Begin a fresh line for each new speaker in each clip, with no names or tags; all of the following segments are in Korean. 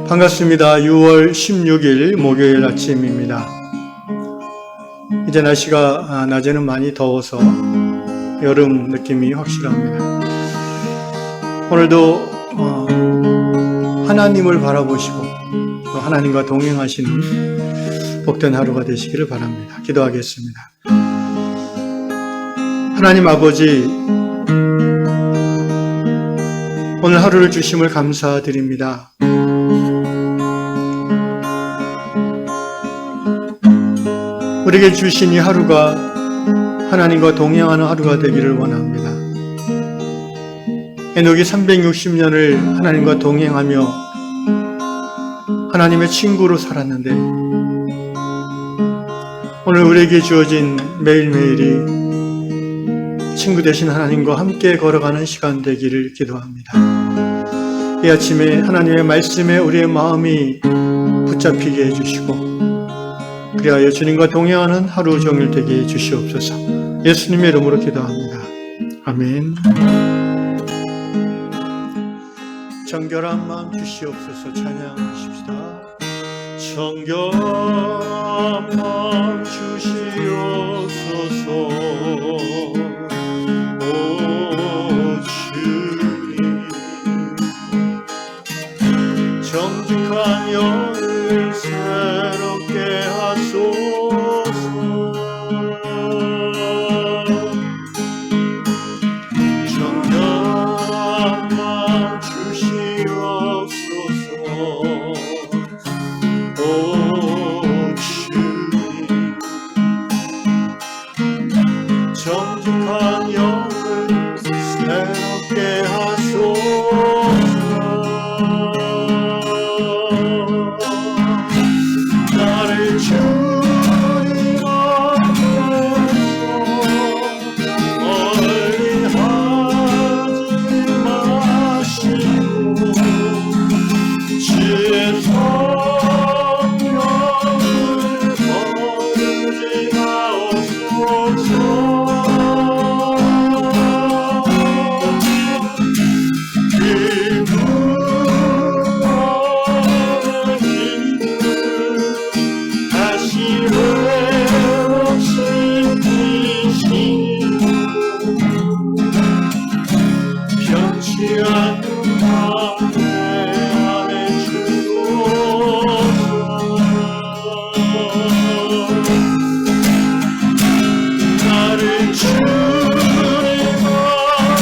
반갑습니다. 6월 16일 목요일 아침입니다. 이제 날씨가 낮에는 많이 더워서 여름 느낌이 확실합니다. 오늘도 하나님을 바라보시고 또 하나님과 동행하시는 복된 하루가 되시기를 바랍니다. 기도하겠습니다. 하나님 아버지, 오늘 하루를 주심을 감사드립니다. 우리에게 주신 이 하루가 하나님과 동행하는 하루가 되기를 원합니다. 에녹이 360년을 하나님과 동행하며 하나님의 친구로 살았는데 오늘 우리에게 주어진 매일매일이 친구 되신 하나님과 함께 걸어가는 시간 되기를 기도합니다. 이 아침에 하나님의 말씀에 우리의 마음이 붙잡히게 해주시고 그리하여 주님과 동행하는 하루 종일 되게 해주시옵소서. 예수님의 이름으로 기도합니다. 아멘. 정결한 마음 주시옵소서. 찬양하십시다. 정결한 마음 주시옵소서. 오 주님, 정직한 영을 새롭게 하소서. 정결한 마음 주시옵소서. 오 주님, 정직한 영을 새롭게 하소서. 나를 주님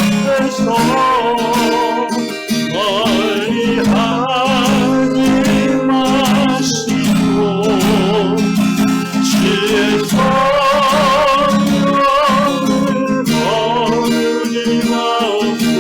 앞에서 멀리 하지 마시고 주의 성령을 버리지 마옵소서.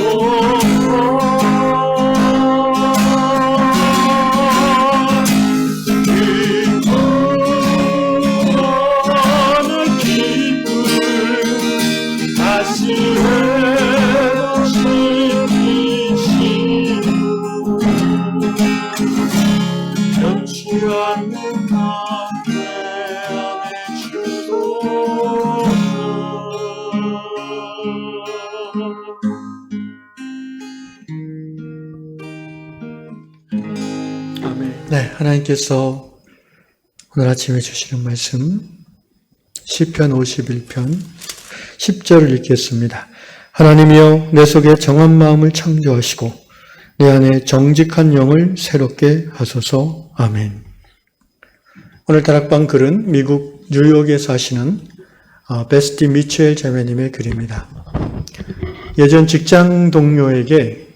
네, 하나님께서 오늘 아침에 주시는 말씀 시편 51편 10절을 읽겠습니다. 하나님이여 내 속에 정한 마음을 창조하시고 내 안에 정직한 영을 새롭게 하소서. 아멘. 오늘 다락방 글은 미국 뉴욕에 사시는 베스티 미첼 자매님의 글입니다. 예전 직장 동료에게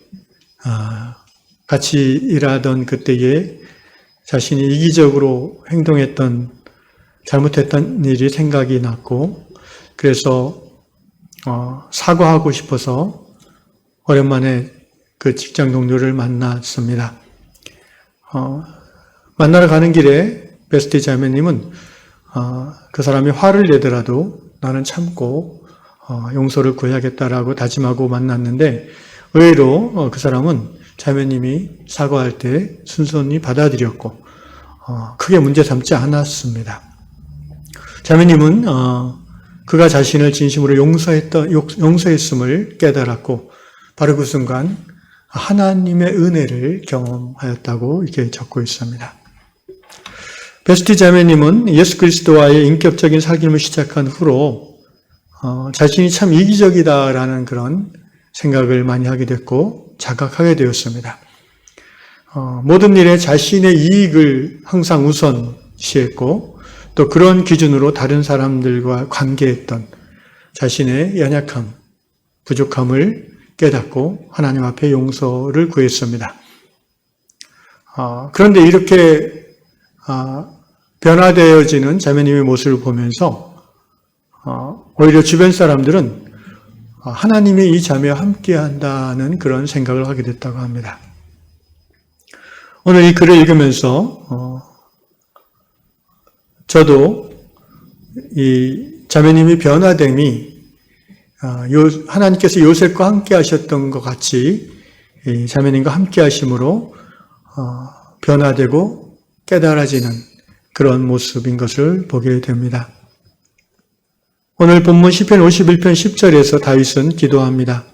같이 일하던 그때에 자신이 이기적으로 행동했던 잘못했던 일이 생각이 났고 그래서 사과하고 싶어서 오랜만에 그 직장 동료를 만났습니다. 만나러 가는 길에 베스티 자매님은 그 사람이 화를 내더라도 나는 참고 용서를 구해야겠다라고 다짐하고 만났는데 의외로 그 사람은 자매님이 사과할 때 순순히 받아들였고 크게 문제 삼지 않았습니다. 자매님은 그가 자신을 진심으로 용서했음을 깨달았고 바로 그 순간 하나님의 은혜를 경험하였다고 이렇게 적고 있습니다. 베스티 자매님은 예수 그리스도와의 인격적인 사귐을 시작한 후로 자신이 참 이기적이다라는 그런 생각을 많이 하게 됐고 자각하게 되었습니다. 모든 일에 자신의 이익을 항상 우선시했고 또 그런 기준으로 다른 사람들과 관계했던 자신의 연약함, 부족함을 깨닫고 하나님 앞에 용서를 구했습니다. 그런데 이렇게 변화되어지는 자매님의 모습을 보면서 오히려 주변 사람들은 하나님이 이 자매와 함께한다는 그런 생각을 하게 됐다고 합니다. 오늘 이 글을 읽으면서 저도 이 자매님이 변화됨이 하나님께서 요셉과 함께 하셨던 것 같이 이 자매님과 함께 하심으로 변화되고 깨달아지는 그런 모습인 것을 보게 됩니다. 오늘 본문 시편 51편 10절에서 다윗은 기도합니다.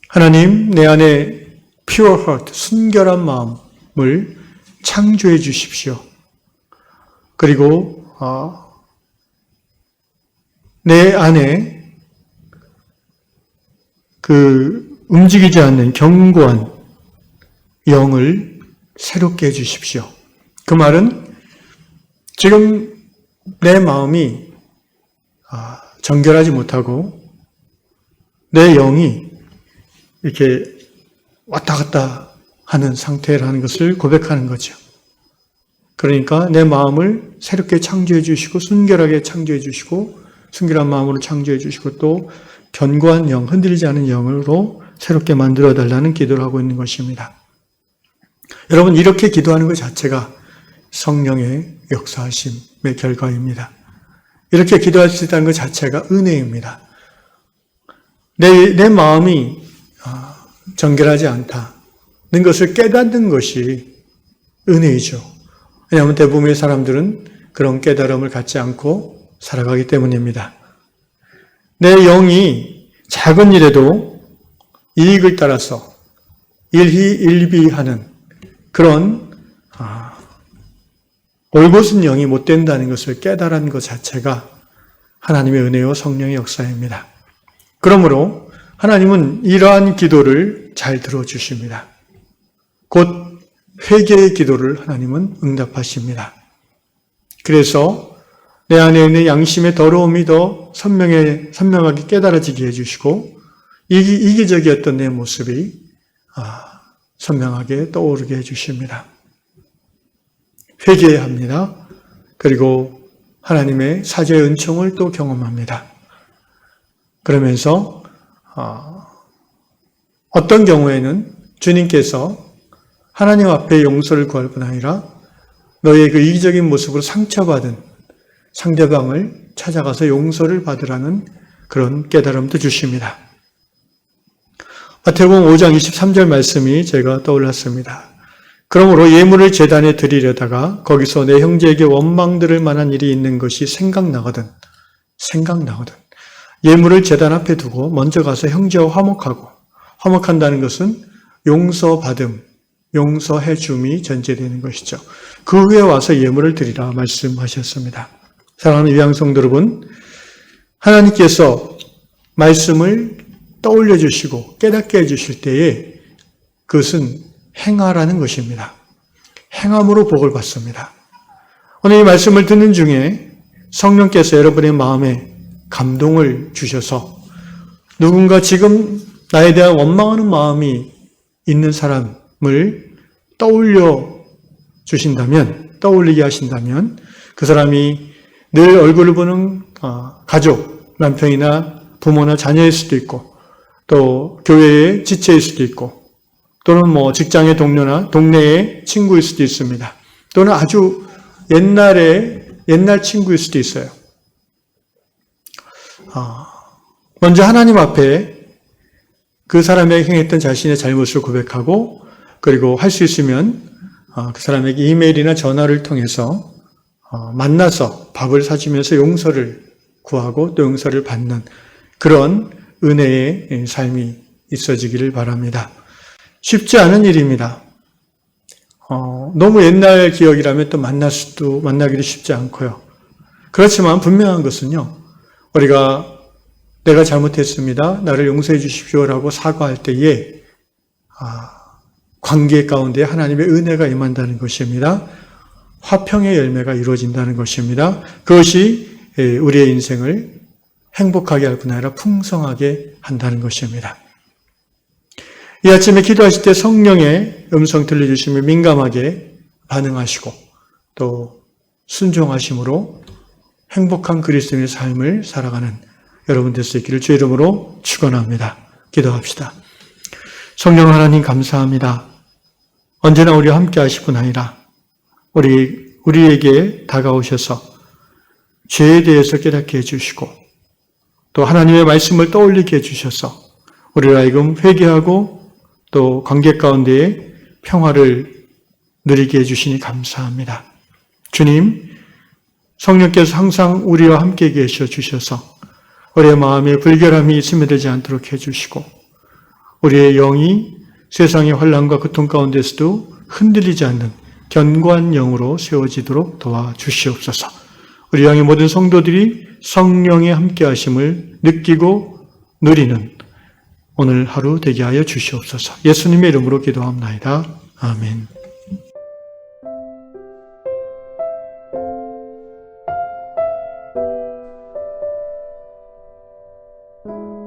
하나님, 내 안에 pure heart, 순결한 마음을 창조해 주십시오. 그리고 내 안에 그 움직이지 않는 견고한 영을 새롭게 해 주십시오. 그 말은 지금 내 마음이 정결하지 못하고 내 영이 이렇게 왔다 갔다 하는 상태라는 것을 고백하는 거죠. 그러니까 내 마음을 새롭게 창조해 주시고 순결하게 창조해 주시고 순결한 마음으로 창조해 주시고 또 견고한 영, 흔들리지 않은 영으로 새롭게 만들어 달라는 기도를 하고 있는 것입니다. 여러분, 이렇게 기도하는 것 자체가 성령의 역사하심의 결과입니다. 이렇게 기도할 수 있다는 것 자체가 은혜입니다. 내 마음이 정결하지 않다는 것을 깨닫는 것이 은혜이죠. 왜냐하면 대부분의 사람들은 그런 깨달음을 갖지 않고 살아가기 때문입니다. 내 영이 작은 일에도 이익을 따라서 일희일비하는 그런 올곧은 영이 못 된다는 것을 깨달은 것 자체가 하나님의 은혜와 성령의 역사입니다. 그러므로 하나님은 이러한 기도를 잘 들어주십니다. 곧 회개의 기도를 하나님은 응답하십니다. 그래서 내 안에 있는 양심의 더러움이 더 선명하게 깨달아지게 해주시고 이기적이었던 내 모습이 선명하게 떠오르게 해주십니다. 회개해야 합니다. 그리고 하나님의 사죄의 은총을 또 경험합니다. 그러면서 어떤 경우에는 주님께서 하나님 앞에 용서를 구할 뿐 아니라 너의 그 이기적인 모습으로 상처받은 상대방을 찾아가서 용서를 받으라는 그런 깨달음도 주십니다. 마태복음 5장 23절 말씀이 제가 떠올랐습니다. 그러므로 예물을 제단에 드리려다가 거기서 내 형제에게 원망들을 만한 일이 있는 것이 생각나거든. 예물을 제단 앞에 두고 먼저 가서 형제와 화목한다는 것은 용서받음, 용서해 줌이 전제되는 것이죠. 그 후에 와서 예물을 드리라 말씀하셨습니다. 사랑하는 위양성도 여러분, 하나님께서 말씀을 떠올려 주시고 깨닫게 해주실 때에 그것은 행하라는 것입니다. 행함으로 복을 받습니다. 오늘 이 말씀을 듣는 중에 성령께서 여러분의 마음에 감동을 주셔서 누군가 지금 나에 대한 원망하는 마음이 있는 사람을 떠올리게 하신다면 그 사람이 늘 얼굴을 보는 가족, 남편이나 부모나 자녀일 수도 있고 또 교회의 지체일 수도 있고 또는 직장의 동료나 동네의 친구일 수도 있습니다. 또는 아주 옛날 친구일 수도 있어요. 먼저 하나님 앞에 그 사람에게 행했던 자신의 잘못을 고백하고 그리고 할 수 있으면 그 사람에게 이메일이나 전화를 통해서 만나서 밥을 사주면서 용서를 구하고 또 용서를 받는 그런 은혜의 삶이 있어지기를 바랍니다. 쉽지 않은 일입니다. 너무 옛날 기억이라면 또 만나기도 쉽지 않고요. 그렇지만 분명한 것은요, 우리가 내가 잘못했습니다. 나를 용서해 주십시오라고 사과할 때에 관계 가운데 하나님의 은혜가 임한다는 것입니다. 화평의 열매가 이루어진다는 것입니다. 그것이 우리의 인생을 행복하게 할 뿐 아니라 풍성하게 한다는 것입니다. 이 아침에 기도하실 때 성령의 음성 들려주시면 민감하게 반응하시고 또 순종하심으로 행복한 그리스도인의 삶을 살아가는 여러분 될 수 있기를 주의 이름으로 축원합니다. 기도합시다. 성령 하나님 감사합니다. 언제나 우리와 함께 하실 뿐 아니라 우리에게 다가오셔서 죄에 대해서 깨닫게 해주시고 또 하나님의 말씀을 떠올리게 해주셔서 우리를 하여금 회개하고 또 관계 가운데에 평화를 누리게 해주시니 감사합니다. 주님, 성령께서 항상 우리와 함께 계셔 주셔서 우리의 마음에 불결함이 스며들지 않도록 해주시고 우리의 영이 세상의 환난과 고통 가운데서도 흔들리지 않는 견고한 영으로 세워지도록 도와주시옵소서. 우리 향의 모든 성도들이 성령의 함께하심을 느끼고 누리는 오늘 하루 되게 하여 주시옵소서. 예수님의 이름으로 기도합나이다. 아멘.
you.